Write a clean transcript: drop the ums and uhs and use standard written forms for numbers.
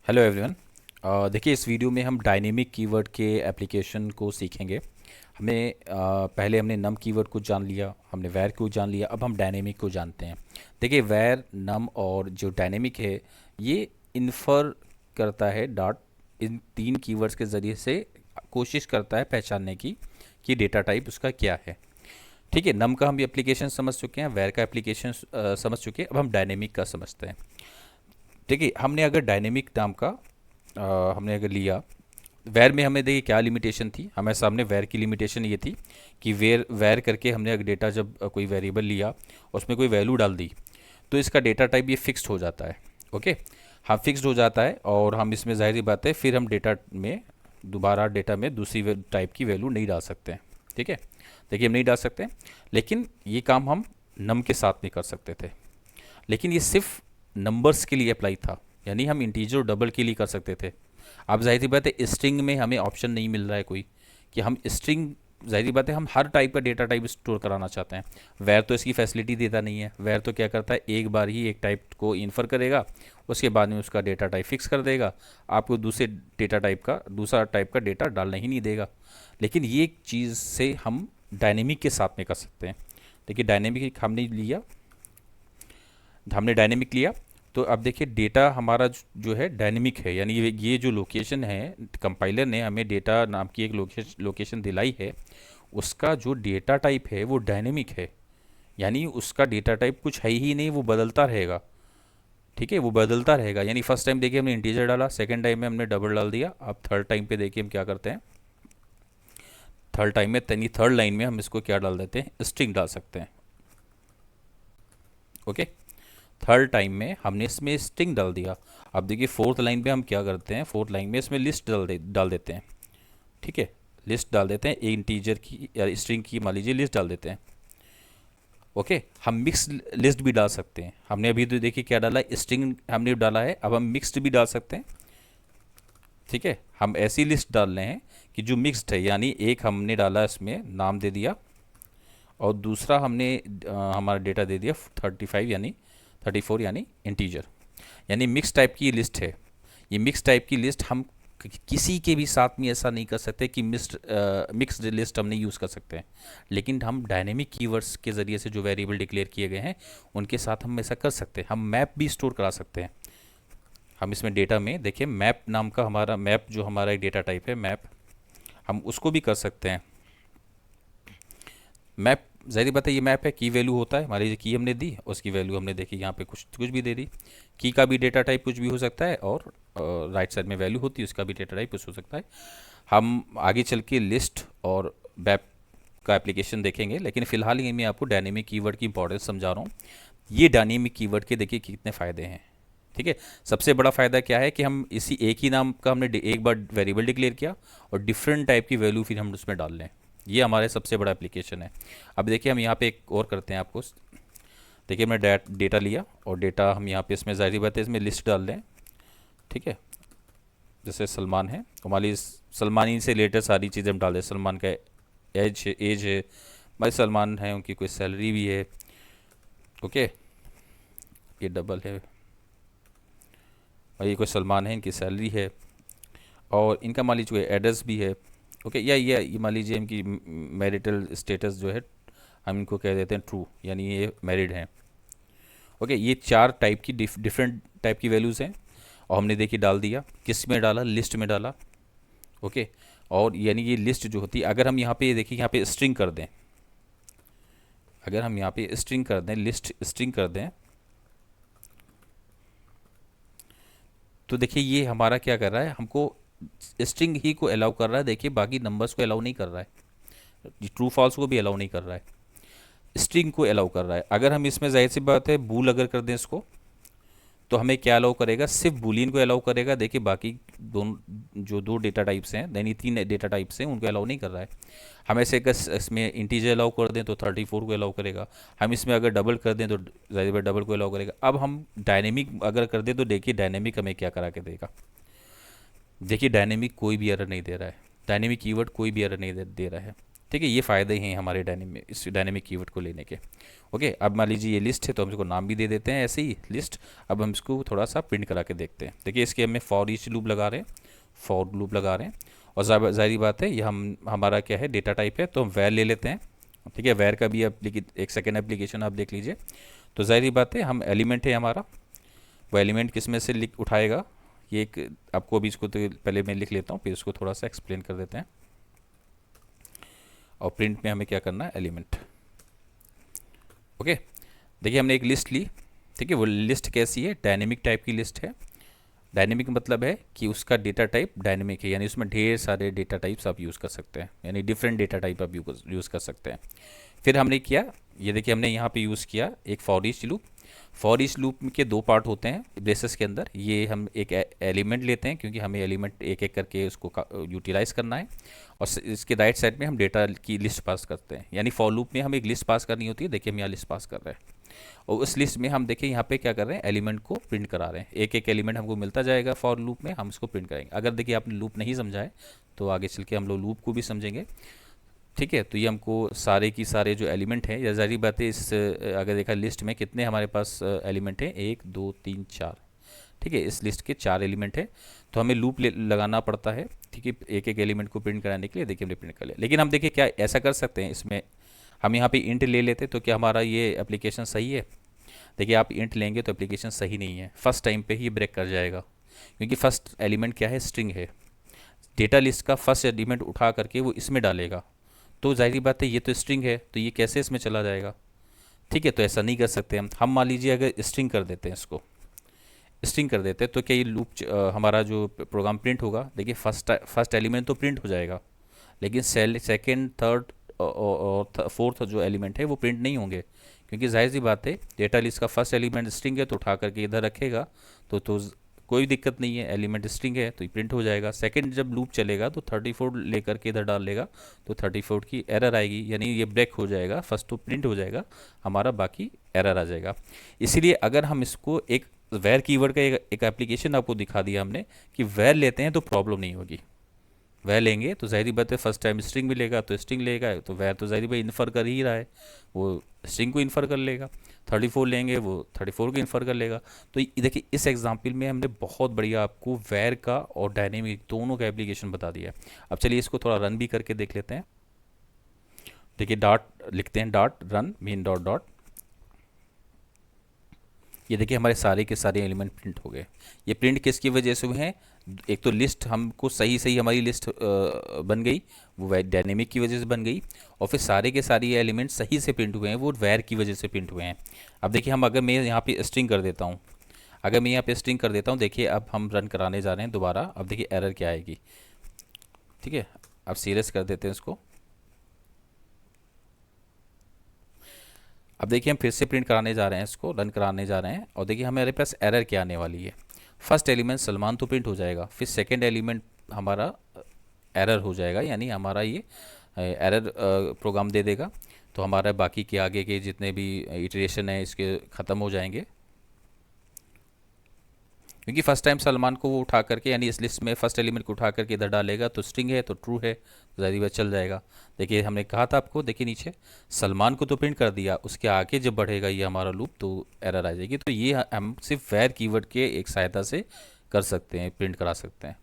Hello everyone. देखिए, इस video में हम डायनेमिक कीवर्ड के एप्लीकेशन को सीखेंगे। पहले हमने नम कीवर्ड को जान लिया, हमने वैर को जान लिया, अब हम डायनेमिक को जानते हैं। देखिए, वैर, नम और जो डायनेमिक है, ये इन्फर करता है डॉट इन तीन कीवर्ड्स के ज़रिए से कोशिश करता है पहचानने की कि डेटा टाइप उसका क्या है। ठीक है, नम का हम एप्लीकेशन समझ चुके हैं, वैर का एप्लीकेशन समझ चुके हैं, अब हम डायनेमिक का समझते हैं। देखिए, हमने अगर डायनेमिक नाम का हमने अगर लिया, वैर में हमें देखिए क्या लिमिटेशन थी, हमारे सामने वैर की लिमिटेशन ये थी कि वैर वैर करके हमने अगर डेटा जब कोई वेरिएबल लिया, उसमें कोई वैल्यू डाल दी, तो इसका डेटा टाइप ये फिक्स्ड हो जाता है। ओके, हाँ, फिक्स्ड हो जाता है और हम इसमें जाहिर सी बात है फिर हम डेटा में दोबारा डेटा में दूसरी टाइप की वैल्यू नहीं डाल सकते हैं। ठीक है, देखिए हम नहीं डाल सकते, लेकिन ये काम हम नम के साथ में कर सकते थे। लेकिन ये सिर्फ नंबर्स के लिए अप्लाई था, यानी हम इंटीजर और डबल के लिए कर सकते थे। अब जाहिर सी बात है स्ट्रिंग में हमें ऑप्शन नहीं मिल रहा है कोई कि हम स्ट्रिंग, जाहिर सी बात है हम हर टाइप का डेटा टाइप स्टोर कराना चाहते हैं। वैर तो इसकी फैसिलिटी देता नहीं है। वैर तो क्या करता है, एक बार ही एक टाइप को इन्फर करेगा, उसके बाद में उसका डेटा टाइप फिक्स कर देगा, आपको दूसरा टाइप का डेटा डालना ही नहीं देगा। लेकिन ये चीज़ से हम डायनेमिक के साथ में कर सकते हैं। देखिए, डायनेमिक हमने डायनेमिक लिया, तो अब देखिए डेटा हमारा जो है डायनेमिक है, यानी ये जो लोकेशन है, कंपाइलर ने हमें डेटा नाम की एक लोकेशन दिलाई है, उसका जो डेटा टाइप है वो डायनेमिक है। यानी उसका डेटा टाइप कुछ है ही नहीं, वो बदलता रहेगा। ठीक है, वो बदलता रहेगा। यानी फर्स्ट टाइम देखिए हमने इंटीजर डाला, सेकंड टाइम में हमने डबल डाल दिया, अब थर्ड टाइम पे देखिए हम क्या करते हैं, थर्ड टाइम में यानी थर्ड लाइन में हम इसको क्या डाल देते हैं, स्ट्रिंग डाल सकते हैं। ओके, थर्ड टाइम में हमने इसमें स्ट्रिंग डाल दिया। अब देखिए फोर्थ लाइन पे हम क्या करते हैं, फोर्थ लाइन में इसमें लिस्ट डाल देते हैं। ठीक है, लिस्ट डाल देते हैं, एक इंटीजर की या स्ट्रिंग की मान लीजिए लिस्ट डाल देते हैं। ओके, हम मिक्स लिस्ट भी डाल सकते हैं। हमने अभी तो देखिए क्या डाला है, स्ट्रिंग हमने डाला है, अब हम मिक्स्ड भी डाल सकते हैं। ठीक है, हम ऐसी लिस्ट डाल रहे हैं कि जो मिक्स्ड है, यानी एक हमने डाला इसमें नाम दे दिया और दूसरा हमने हमारा डेटा दे दिया 35 यानी 34 यानी इंटीजर, यानी मिक्स टाइप की लिस्ट है। ये मिक्स टाइप की लिस्ट हम किसी के भी साथ में ऐसा नहीं कर सकते कि मिक्स्ड लिस्ट हम नहीं यूज़ कर सकते हैं। लेकिन हम डायनेमिक कीवर्ड्स के ज़रिए से जो वेरिएबल डिक्लेयर किए गए हैं उनके साथ हम ऐसा कर सकते हैं। हम मैप भी स्टोर करा सकते हैं। हम इसमें डेटा में देखिए मैप नाम का हमारा मैप, जो हमारा एक डेटा टाइप है मैप, हम उसको भी कर सकते हैं। मैप, ज़ाहिर बात है ये मैप है, की वैल्यू होता है, मान लीजिए की हमने दी, उसकी वैल्यू हमने देखी यहाँ पे कुछ कुछ भी दे दी। की का भी डेटा टाइप कुछ भी हो सकता है और राइट साइड में वैल्यू होती है, उसका भी डेटा टाइप कुछ हो सकता है। हम आगे चल के लिस्ट और मैप का एप्लीकेशन देखेंगे, लेकिन फिलहाल ये मैं आपको डायनेमिक कीवर्ड की इंपॉर्टेंस समझा रहा हूँ। ये डायनेमिक कीवर्ड के देखिए कितने फ़ायदे हैं। ठीक है, सबसे बड़ा फ़ायदा क्या है कि हम इसी एक ही नाम का हमने एक बार वेरिएबल डिक्लेयर किया और डिफरेंट टाइप की वैल्यू फिर हम उसमें डाल लें। ये हमारे सबसे बड़ा एप्लीकेशन है। अब देखिए हम यहाँ पे एक और करते हैं आपको। देखिए हमने डेटा लिया और डेटा हम यहाँ पे इसमें जाहिर बात है इसमें लिस्ट डाल दें। ठीक है, जैसे सलमान है, हमारी सलमान ही से रिलेटेड सारी चीज़ें हम डाल दें। सलमान का एज है, भाई सलमान है, उनकी कोई सैलरी भी है। ओके, ये डबल है, और ये कोई सलमान है, इनकी सैलरी है, और इनका मान लीजिए एड्रेस भी है। ओके, या ये मान लीजिए इनकी मैरिटल स्टेटस जो है हम इनको कह देते हैं ट्रू, यानी ये मैरिड हैं। ओके, ये चार टाइप की डिफरेंट टाइप की वैल्यूज़ हैं और हमने देखिए डाल दिया, किस में डाला, लिस्ट में डाला। ओके, और यानी ये लिस्ट जो होती है, अगर हम यहाँ पे देखिए यहाँ पे स्ट्रिंग कर दें, अगर हम यहाँ पे स्ट्रिंग कर दें, लिस्ट स्ट्रिंग कर दें, तो देखिए ये हमारा क्या कर रहा है, हमको स्ट्रिंग ही को अलाउ कर रहा है। देखिए बाकी नंबर्स को अलाउ नहीं कर रहा है, ट्रू फॉल्स को भी अलाउ नहीं कर रहा है, स्ट्रिंग को अलाउ कर रहा है। अगर हम इसमें जाहिर सी बात है बूल अगर कर दें इसको, तो हमें क्या अलाउ करेगा, सिर्फ बूलियन को अलाउ करेगा। देखिए बाकी दोनों जो दो डेटा टाइप्स हैं, यानी तीन डेटा टाइप्स हैं, उनको अलाउ नहीं कर रहा है। हम ऐसे अगर इसमें इंटीजर अलाउ कर दें तो 34 को अलाउ करेगा। हम इसमें अगर डबल कर दें तो जाहिर बात डबल को अलाउ करेगा। अब हम डायनेमिक अगर कर दें तो देखिए डायनेमिक हमें क्या करा के देगा। देखिए डायनेमिक कोई भी एरर नहीं दे रहा है, डायनेमिक कीवर्ड कोई भी एरर नहीं दे रहा है। ठीक है, ये फ़ायदे हैं हमारे इस डायनेमिक कीवर्ड को लेने के। ओके, अब मान लीजिए ये लिस्ट है तो हम इसको नाम भी दे देते हैं ऐसे ही लिस्ट। अब हम इसको थोड़ा सा प्रिंट करा के देखते हैं। देखिए इसके हमें फॉर ईच लूप लगा रहे हैं, फॉर लूप लगा रहे हैं, और जाहिर बात है ये हमारा क्या है, डेटा टाइप है, तो हम वैर ले लेते हैं। ठीक है, वैर का भी एक सेकेंड एप्लीकेशन आप देख लीजिए। तो जाहिर बात है हम एलिमेंट है हमारा, वो एलिमेंट किस में से लिख उठाएगा, ये एक आपको अभी इसको तो पहले मैं लिख लेता हूँ, फिर इसको थोड़ा सा एक्सप्लेन कर देते हैं। और प्रिंट में हमें क्या करना है, एलिमेंट। ओके, देखिए हमने एक लिस्ट ली। ठीक है, वो लिस्ट कैसी है, डायनेमिक टाइप की लिस्ट है। डायनेमिक मतलब है कि उसका डेटा टाइप डायनेमिक है, यानी उसमें ढेर सारे डेटा टाइप्स आप यूज़ कर सकते हैं, यानी डिफरेंट डेटा टाइप आप यूज़ कर सकते हैं। फिर हमने किया, ये देखिए हमने यहाँ पे यूज़ किया एक for each loop. For each loop के दो पार्ट होते हैं ब्रेसेस के अंदर। ये हम एक एलिमेंट लेते हैं क्योंकि हमें एलिमेंट एक एक करके उसको यूटिलाइज करना है, और इसके राइट साइड में हम डेटा की लिस्ट पास करते हैं। यानी फॉर लूप में हम एक लिस्ट पास करनी होती है, देखिए हम यहाँ लिस्ट पास कर रहे हैं, और उस लिस्ट में हम देखिए यहाँ पे क्या कर रहे हैं, एलिमेंट को प्रिंट करा रहे हैं। एक एक एलिमेंट हमको मिलता जाएगा फॉर लूप में, हम इसको प्रिंट करेंगे। अगर देखिए आपने लूप नहीं समझा है तो आगे चल के हम लोग लूप को भी समझेंगे। ठीक है, तो ये हमको सारे की सारे जो एलिमेंट हैं, या जाहिर बात है इस अगर देखा लिस्ट में कितने हमारे पास एलिमेंट हैं, 1 2 3 4। ठीक है, इस लिस्ट के 4 एलिमेंट है, तो हमें लूप लगाना पड़ता है। ठीक है, एक एक एलिमेंट को प्रिंट कराने के लिए। देखिए हमने प्रिंट कर लिया, लेकिन हम देखिए क्या ऐसा कर सकते हैं इसमें, हम यहाँ पे इंट ले लेते तो क्या हमारा ये एप्लीकेशन सही है। देखिए आप इंट लेंगे तो एप्लीकेशन सही नहीं है, फर्स्ट टाइम पे ही ब्रेक कर जाएगा, क्योंकि फर्स्ट एलिमेंट क्या है, स्ट्रिंग है। डेटा लिस्ट का फर्स्ट एलिमेंट उठा करके वो इसमें डालेगा, तो जाहिर बात है ये तो स्ट्रिंग है, तो ये कैसे इसमें चला जाएगा। ठीक है, तो ऐसा नहीं कर सकते हम मान लीजिए अगर स्ट्रिंग कर देते हैं, इसको स्ट्रिंग कर देते हैं, तो क्या ये लूप हमारा जो प्रोग्राम प्रिंट होगा, देखिए फर्स्ट एलिमेंट तो प्रिंट हो जाएगा, लेकिन सेकंड थर्ड और फोर्थ जो एलिमेंट है वो प्रिंट नहीं होंगे, क्योंकि जाहिर सी बात है डेटा लिस्ट का फर्स्ट एलिमेंट स्ट्रिंग है, तो उठा करके इधर रखेगा तो कोई दिक्कत नहीं है, एलिमेंट स्ट्रिंग है तो ये प्रिंट हो जाएगा। सेकंड जब लूप चलेगा तो 34 लेकर के इधर डाल लेगा, तो 34 की एरर आएगी, यानी ये ब्रेक हो जाएगा, फर्स्ट तो प्रिंट हो जाएगा हमारा, बाकी एरर आ जाएगा। इसीलिए अगर हम इसको एक वैर कीवर्ड का एक एप्लीकेशन आपको दिखा दिया हमने कि वैर लेते हैं तो प्रॉब्लम नहीं होगी। वह लेंगे तो ज़ाहिर बात है फर्स्ट टाइम स्ट्रिंग मिलेगा तो स्ट्रिंग लेगा, तो वह तो ज़ाहिर भाई इन्फर कर ही रहा है, वो स्ट्रिंग को इन्फर कर लेगा। 34 लेंगे वो 34 को इन्फर कर लेगा। तो देखिए इस एग्जाम्पल में हमने बहुत बढ़िया आपको वैर का और डायनेमिक दोनों का एप्लीकेशन बता दिया है। अब चलिए इसको थोड़ा रन भी करके देख लेते हैं। देखिए डॉट लिखते हैं, dot run mean dot dot, ये देखिए हमारे सारे के सारे एलिमेंट प्रिंट हो गए। ये प्रिंट किसकी वजह से हुए हैं, एक तो लिस्ट हमको सही सही हमारी लिस्ट बन गई, वो डायनेमिक की वजह से बन गई, और फिर सारे के सारे ये एलिमेंट सही से प्रिंट हुए हैं, वो वैर की वजह से प्रिंट हुए हैं। अब देखिए हम अगर मैं यहाँ पे स्ट्रिंग कर देता हूँ, अगर मैं यहाँ पे स्ट्रिंग कर देता हूँ, देखिए अब हम रन कराने जा रहे हैं दोबारा, अब देखिए एरर क्या आएगी। ठीक है, अब सीरियस कर देते हैं इसको। अब देखिए हम फिर से प्रिंट कराने जा रहे हैं, इसको रन कराने जा रहे हैं, और देखिए हमारे पास एरर क्या आने वाली है। फर्स्ट एलिमेंट सलमान तो प्रिंट हो जाएगा, फिर सेकंड एलिमेंट हमारा एरर हो जाएगा, यानी हमारा ये एरर प्रोग्राम दे देगा, तो हमारा बाकी के आगे के जितने भी इटरेशन है इसके ख़त्म हो जाएंगे, क्योंकि फर्स्ट टाइम सलमान को वो उठा करके, यानी इस लिस्ट में फर्स्ट एलिमेंट को उठा करके इधर डालेगा, तो स्ट्रिंग है तो ट्रू है, तो ज़ाहिर बात चल जाएगा। देखिए हमने कहा था आपको, देखिए नीचे सलमान को तो प्रिंट कर दिया, उसके आगे जब बढ़ेगा ये हमारा लूप तो एरर आ जाएगी। तो ये हम सिर्फ वैर कीवर्ड के एक सहायता से कर सकते हैं, प्रिंट करा सकते हैं।